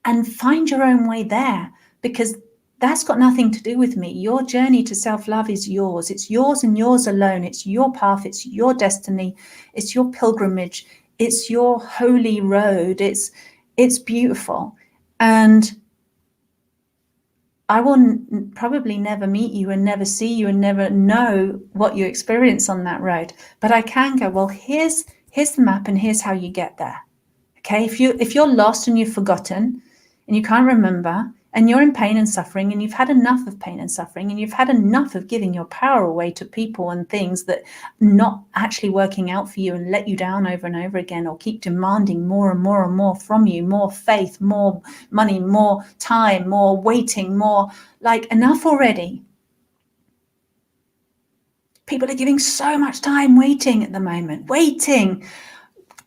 and find your own way there, because that's got nothing to do with me. Your journey to self-love is yours. It's yours and yours alone. It's your path. It's your destiny. It's your pilgrimage. It's your holy road. It's beautiful. And I will probably never meet you and never see you and never know what you experience on that road. But I can go, well, here's the map and here's how you get there. Okay, if you're lost and you've forgotten and you can't remember, and you're in pain and suffering, and you've had enough of pain and suffering, and you've had enough of giving your power away to people and things that are not actually working out for you and let you down over and over again, or keep demanding more and more and more from you, more faith, more money, more time, more waiting, more, like, enough already. People are giving so much time waiting at the moment, waiting.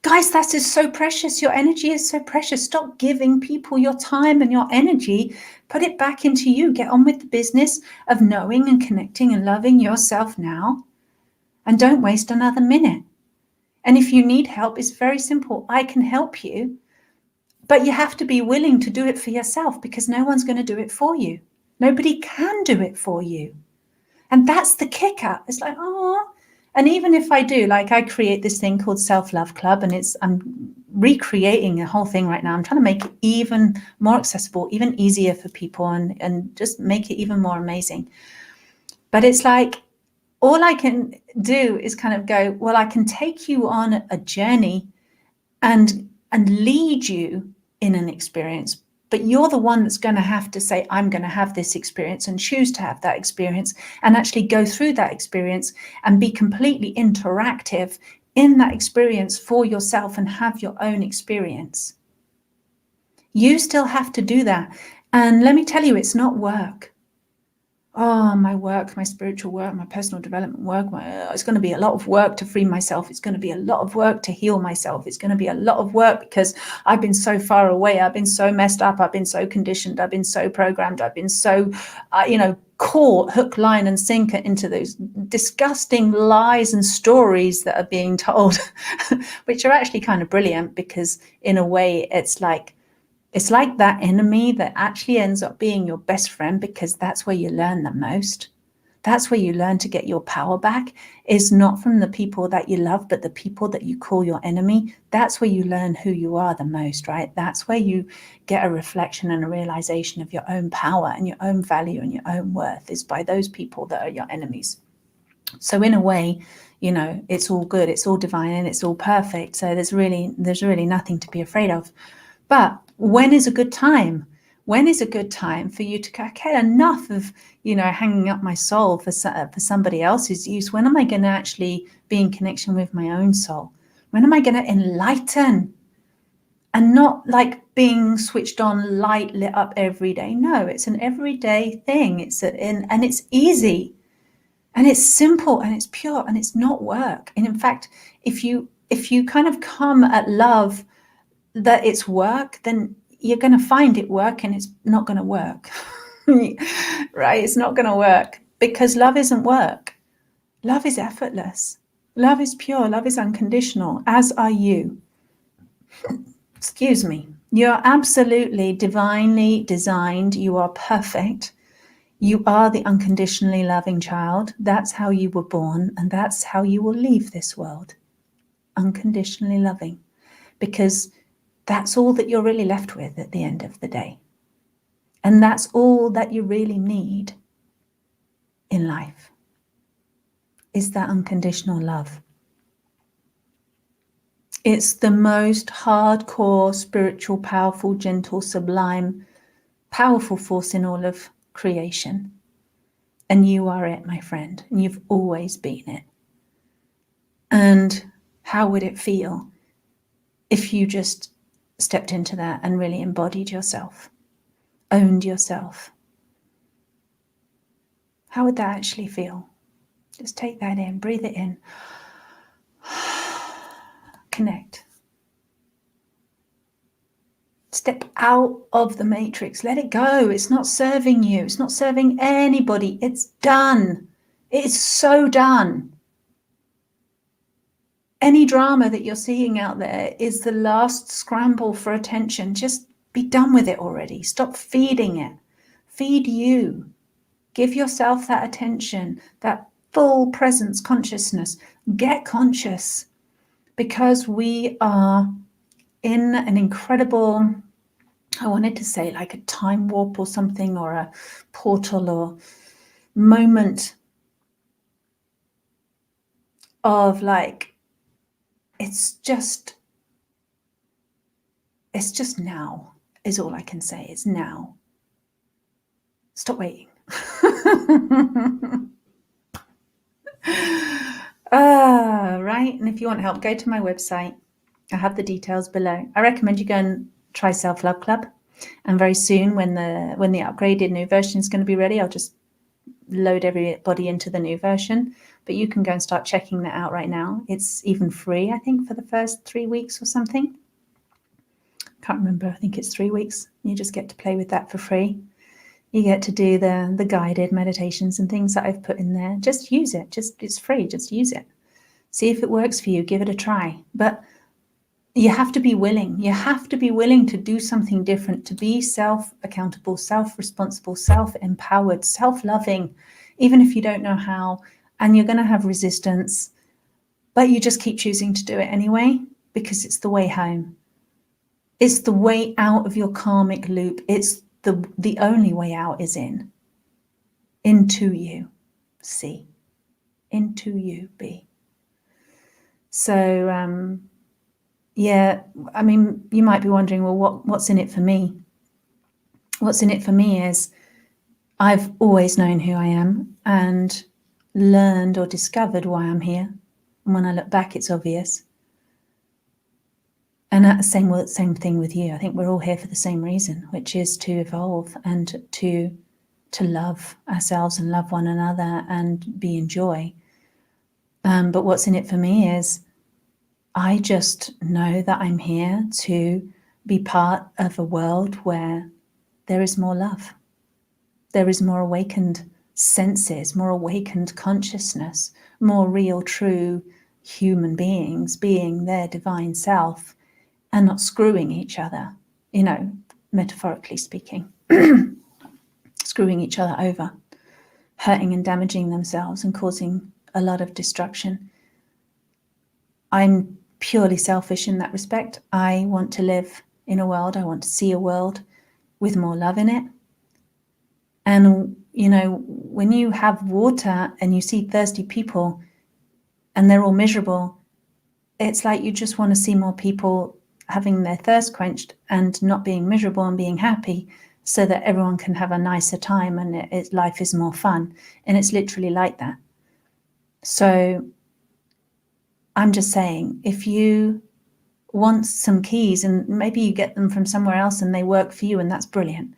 Guys, that is so precious. Your energy is so precious. Stop giving people your time and your energy. Put it back into you. Get on with the business of knowing and connecting and loving yourself now. And don't waste another minute. And if you need help, it's very simple. I can help you. But you have to be willing to do it for yourself, because no one's going to do it for you. Nobody can do it for you. And that's the kicker. It's like, oh. And even if I do, like, I create this thing called Self-Love Club, and I'm recreating the whole thing right now. I'm trying to make it even more accessible, even easier for people, and just make it even more amazing. But it's like, all I can do is kind of go, well, I can take you on a journey and lead you in an experience. But you're the one that's going to have to say, I'm going to have this experience, and choose to have that experience, and actually go through that experience and be completely interactive in that experience for yourself and have your own experience. You still have to do that. And let me tell you, it's not work. Oh, my work, my spiritual work, my personal development work, it's going to be a lot of work to free myself. It's going to be a lot of work to heal myself. It's going to be a lot of work because I've been so far away. I've been so messed up. I've been so conditioned. I've been so programmed. I've been so, caught hook, line and sinker into those disgusting lies and stories that are being told, which are actually kind of brilliant, because in a way it's like that enemy that actually ends up being your best friend, because that's where you learn the most. That's where you learn to get your power back, is not from the people that you love, but the people that you call your enemy. That's where you learn who you are the most, right? That's where you get a reflection and a realization of your own power and your own value and your own worth, is by those people that are your enemies. So in a way, it's all good, it's all divine, and it's all perfect. So there's really nothing to be afraid of. But when is a good time? When is a good time for you to go, okay, enough of, hanging up my soul for somebody else's use? When am I going to actually be in connection with my own soul? When am I going to enlighten And not like being switched on, light lit up every day. No, it's an everyday thing. And it's easy, and it's simple, and it's pure, and it's not work. And in fact, if you kind of come at love that it's work, then you're going to find it work, and it's not going to work. Right? It's not going to work, because love isn't work. Love is effortless. Love is pure. Love is unconditional, as are you. Excuse me. You're absolutely divinely designed. You are perfect. You are the unconditionally loving child. That's how you were born, and that's how you will leave this world. Unconditionally loving. Because that's all that you're really left with at the end of the day. And that's all that you really need in life, is that unconditional love. It's the most hardcore, spiritual, powerful, gentle, sublime, powerful force in all of creation. And you are it, my friend, and you've always been it. And how would it feel if you just stepped into that and really embodied yourself, owned yourself? How would that actually feel? Just take that in, breathe it in. Connect. Step out of the matrix. Let it go. It's not serving you. It's not serving anybody. It's done. It is so done. Any drama that you're seeing out there is the last scramble for attention. Just be done with it already. Stop feeding it. Feed you. Give yourself that attention, that full presence consciousness. Get conscious, because we are in an incredible, I wanted to say like a time warp or something, or a portal or moment of like, it's just now is all I can say. It's now. Stop waiting. Right. And if you want help, go to my website. I have the details below. I recommend you go and try Self-Love Club. And very soon, when the upgraded new version is going to be ready, I'll just load everybody into the new version. But you can go and start checking that out right now. It's even free, I think, for the first 3 weeks or something. Can't remember. I think it's 3 weeks. You just get to play with that for free. You get to do the guided meditations and things that I've put in there. Just use it. It's free. Just use it. See if it works for you. Give it a try. But you have to be willing. You have to be willing to do something different, to be self-accountable, self-responsible, self-empowered, self-loving, even if you don't know how. And you're going to have resistance, but you just keep choosing to do it anyway, because it's the way home. It's the way out of your karmic loop. It's the only way out is into you. See, into you, be. So, yeah, I mean, you might be wondering, well, what's in it for me? What's in it for me is I've always known who I am and learned or discovered why I'm here. And when I look back, it's obvious. And that's the same thing with you. I think we're all here for the same reason, which is to evolve and to love ourselves and love one another and be in joy. But what's in it for me is I just know that I'm here to be part of a world where there is more love. There is more awakened senses, more awakened consciousness, more real, true human beings being their divine self and not screwing each other, metaphorically speaking, screwing each other over, hurting and damaging themselves and causing a lot of destruction. I'm purely selfish in that respect. I want to live in a world, I want to see a world with more love in it. And, when you have water and you see thirsty people and they're all miserable, it's like you just want to see more people having their thirst quenched and not being miserable and being happy, so that everyone can have a nicer time and life is more fun. And it's literally like that. So I'm just saying, if you wants some keys, and maybe you get them from somewhere else and they work for you, and that's brilliant.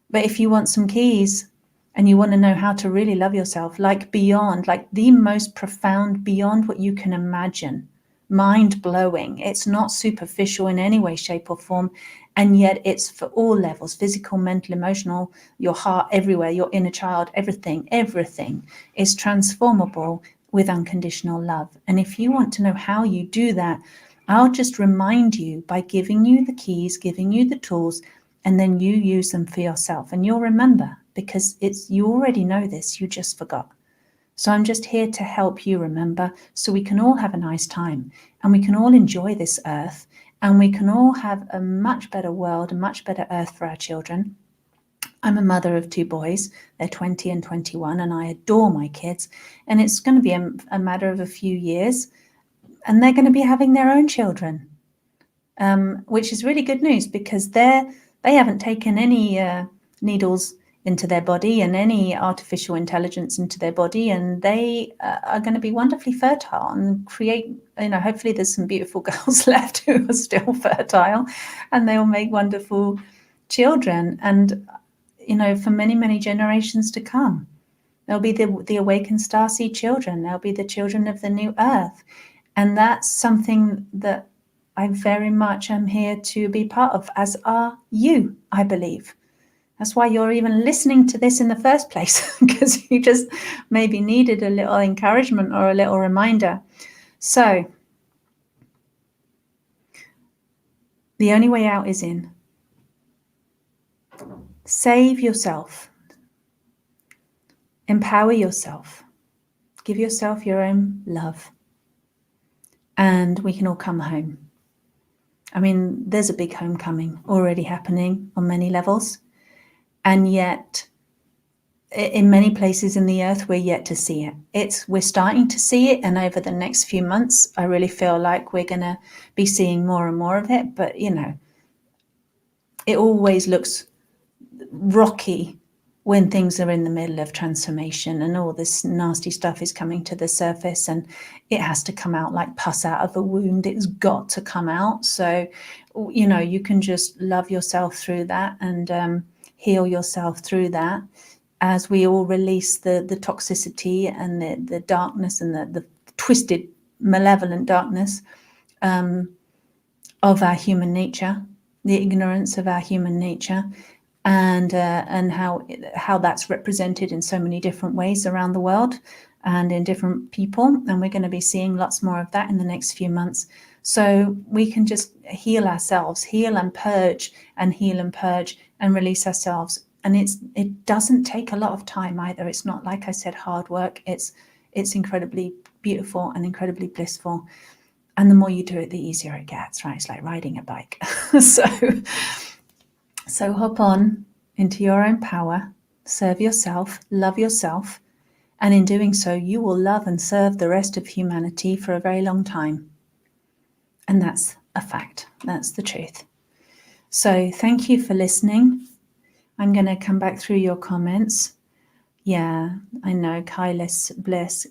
But if you want some keys and you want to know how to really love yourself, like beyond, like the most profound, beyond what you can imagine, mind-blowing, it's not superficial in any way, shape or form, and yet it's for all levels, physical, mental, emotional, your heart, everywhere, your inner child, everything is transformable with unconditional love. And if you want to know how you do that, I'll just remind you by giving you the keys, giving you the tools, and then you use them for yourself, and you'll remember, because you already know this, you just forgot. So I'm just here to help you remember, so we can all have a nice time, and we can all enjoy this earth, and we can all have a much better world, a much better earth for our children. I'm a mother of 2 boys. They're 20 and 21, and I adore my kids. And it's going to be a matter of a few years, and they're going to be having their own children, which is really good news, because they haven't taken any needles into their body and any artificial intelligence into their body, and they are going to be wonderfully fertile and create, hopefully there's some beautiful girls left who are still fertile, and they'll make wonderful children, and for many, many generations to come. They'll be the awakened starseed children. They'll be the children of the new earth. And that's something that I very much am here to be part of, as are you, I believe. That's why you're even listening to this in the first place, because you just maybe needed a little encouragement or a little reminder. So the only way out is in. Save yourself. Empower yourself. Give yourself your own love. And we can all come home. I mean, there's a big homecoming already happening on many levels. And yet, in many places in the earth, we're yet to see it. We're starting to see it, and over the next few months, I really feel like we're going to be seeing more and more of it. But, it always looks rocky when things are in the middle of transformation and all this nasty stuff is coming to the surface, and it has to come out like pus out of a wound. It's got to come out. So, you can just love yourself through that and heal yourself through that, as we all release the toxicity and the darkness and the twisted, malevolent darkness of our human nature, the ignorance of our human nature, and how that's represented in so many different ways around the world and in different people. And we're going to be seeing lots more of that in the next few months. So we can just heal ourselves, heal and purge and release ourselves. And it doesn't take a lot of time either. It's not, like I said, hard work. It's incredibly beautiful and incredibly blissful. And the more you do it, the easier it gets, right? It's like riding a bike. So hop on into your own power, serve yourself, love yourself, and in doing so, you will love and serve the rest of humanity for a very long time. And that's a fact. That's the truth. So thank you for listening. I'm going to come back through your comments. Yeah, I know Kaylis Bliss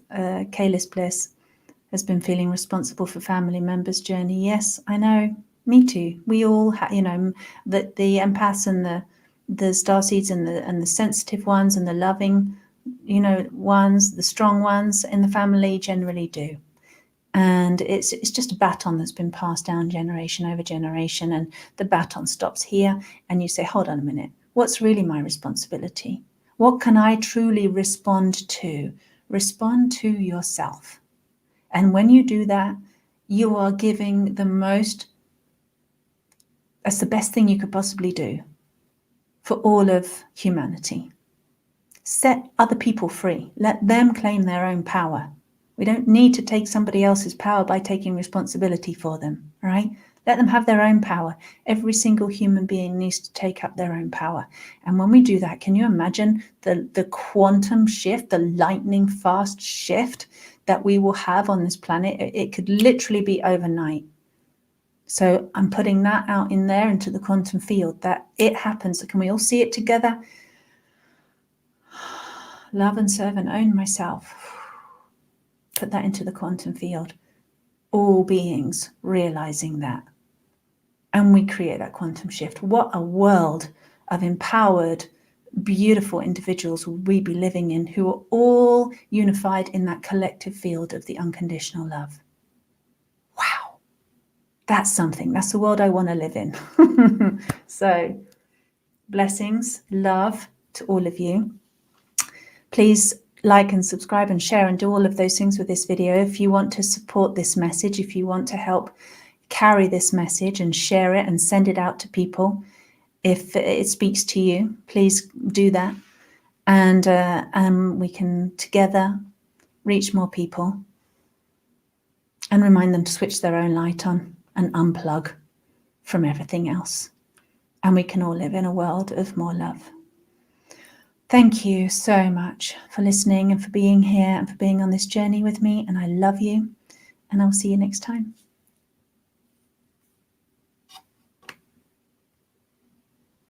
has been feeling responsible for family members' journey. Yes, I know. Me too. We all the empaths and the starseeds and the sensitive ones and the loving, ones, the strong ones in the family generally do. And it's just a baton that's been passed down generation over generation, and the baton stops here, and you say, hold on a minute, what's really my responsibility? What can I truly respond to? Respond to yourself. And when you do that, you are giving that's the best thing you could possibly do for all of humanity. Set other people free. Let them claim their own power. We don't need to take somebody else's power by taking responsibility for them, right? Let them have their own power. Every single human being needs to take up their own power. And when we do that, can you imagine the quantum shift, the lightning fast shift that we will have on this planet? It could literally be overnight. So I'm putting that out in there into the quantum field, that it happens. Can we all see it together? Love and serve and own myself. Put that into the quantum field. All beings realizing that. and we create that quantum shift. What a world of empowered, beautiful individuals will we be living in, who are all unified in that collective field of the unconditional love. Wow, that's something. That's the world I want to live in. So blessings, love to all of you. Please like and subscribe and share and do all of those things with this video. If you want to support this message, if you want to help carry this message and share it and send it out to people, if it speaks to you, please do that. And we can together reach more people and remind them to switch their own light on and unplug from everything else. And we can all live in a world of more love. Thank you so much for listening and for being here and for being on this journey with me. And I love you. And I'll see you next time.